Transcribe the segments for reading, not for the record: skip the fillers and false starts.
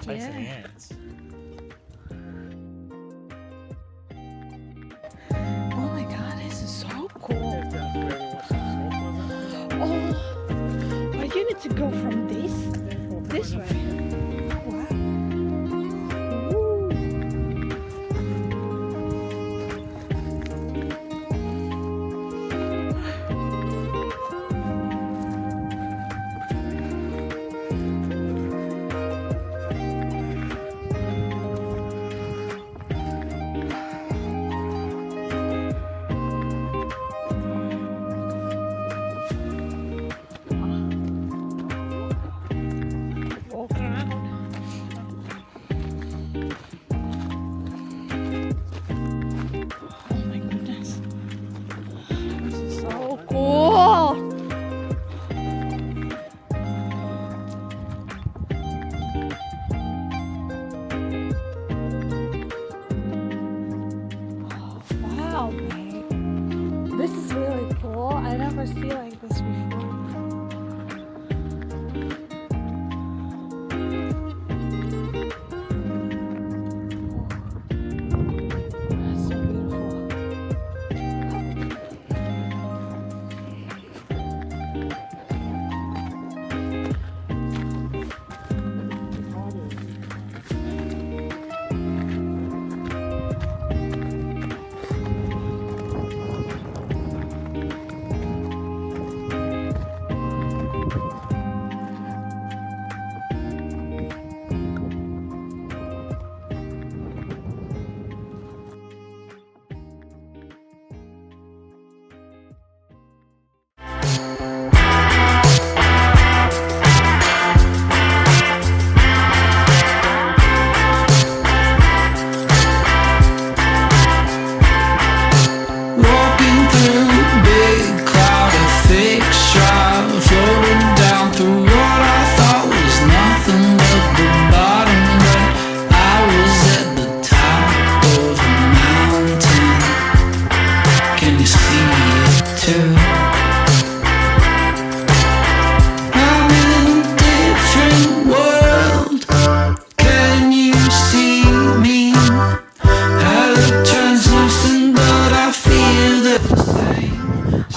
Place and ants. Oh my god, this is so cool. Oh, but you need to go from this way. Wow. Ooh. This is really cool. I never see like this before. That's so beautiful.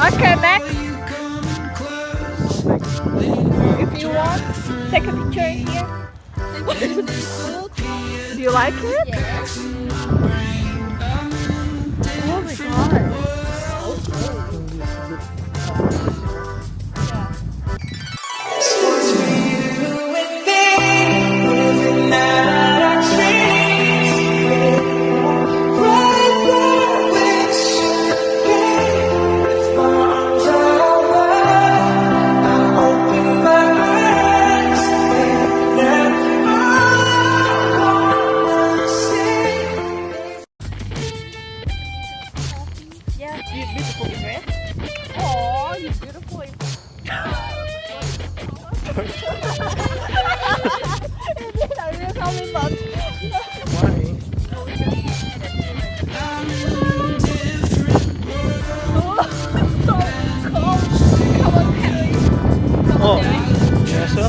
Okay, next. If you want, take a picture here. Do you like it? Yes. Oh my god. You beautifully dressed. Oh, you're beautiful. I will tell me about. Why? So cold. Come on, Harry. Come on, Harry. Yeah, so?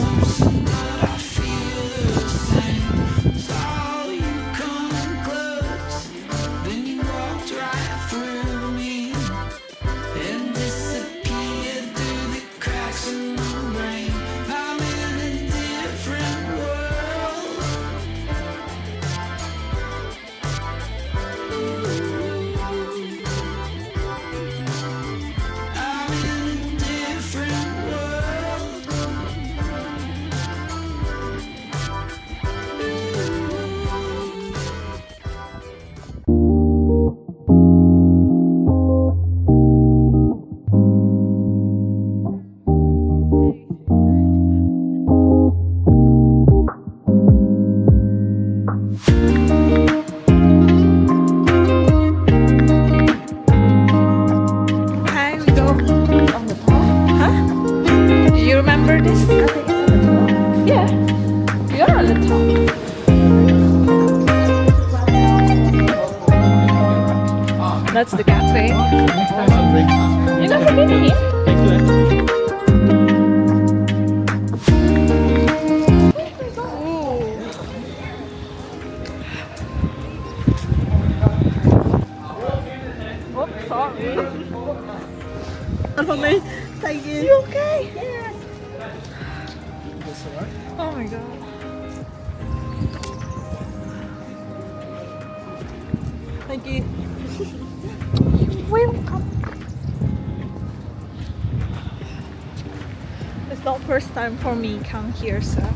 That's the cafe. You never been here? Ooh. You okay? Yes. That's alright. Oh my god. Thank you. Welcome. It's not first time for me come here, so.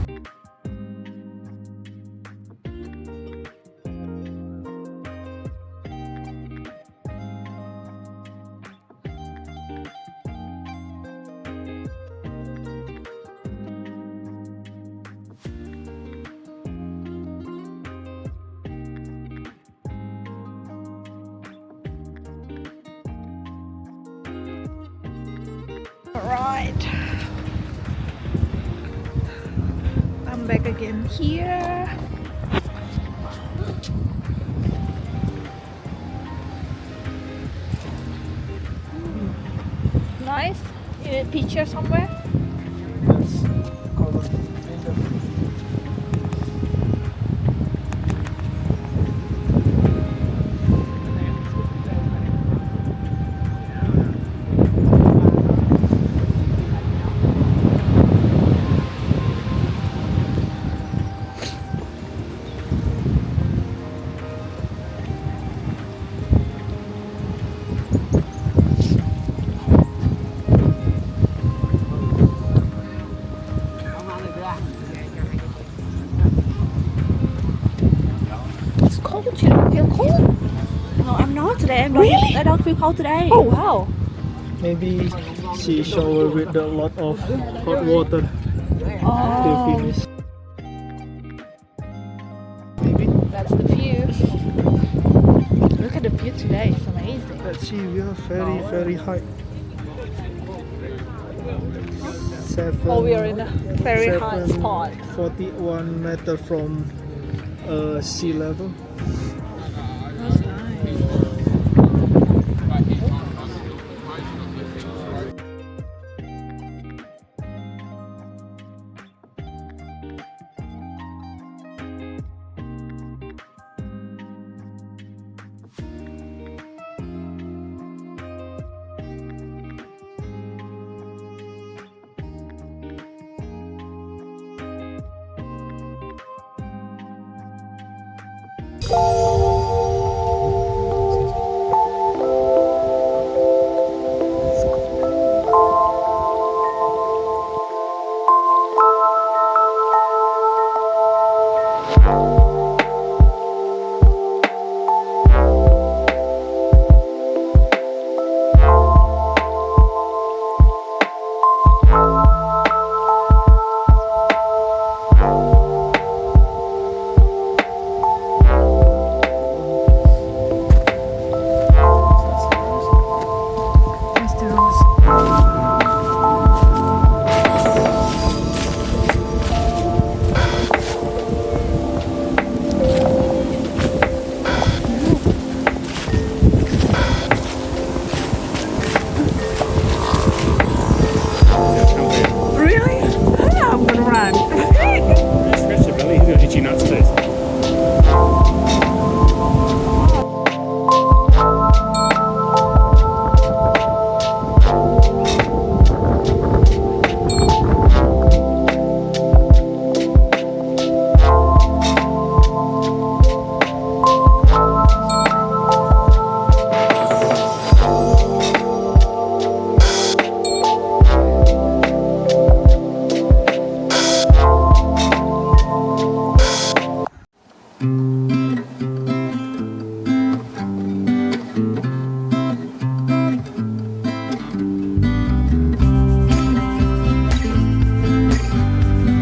Alright, I'm back again here. Nice. You need a picture somewhere? Yes. Cover. It's cold. You don't feel cold? No, I'm not today. Really? I don't feel cold today. Oh wow. Maybe she shower with a lot of hot water to Oh, finish. Maybe. that's the view. Look at the view today. It's amazing. Let's see, we are very high. Oh, we are in a very high spot. 41 meter from sea level. That's nice.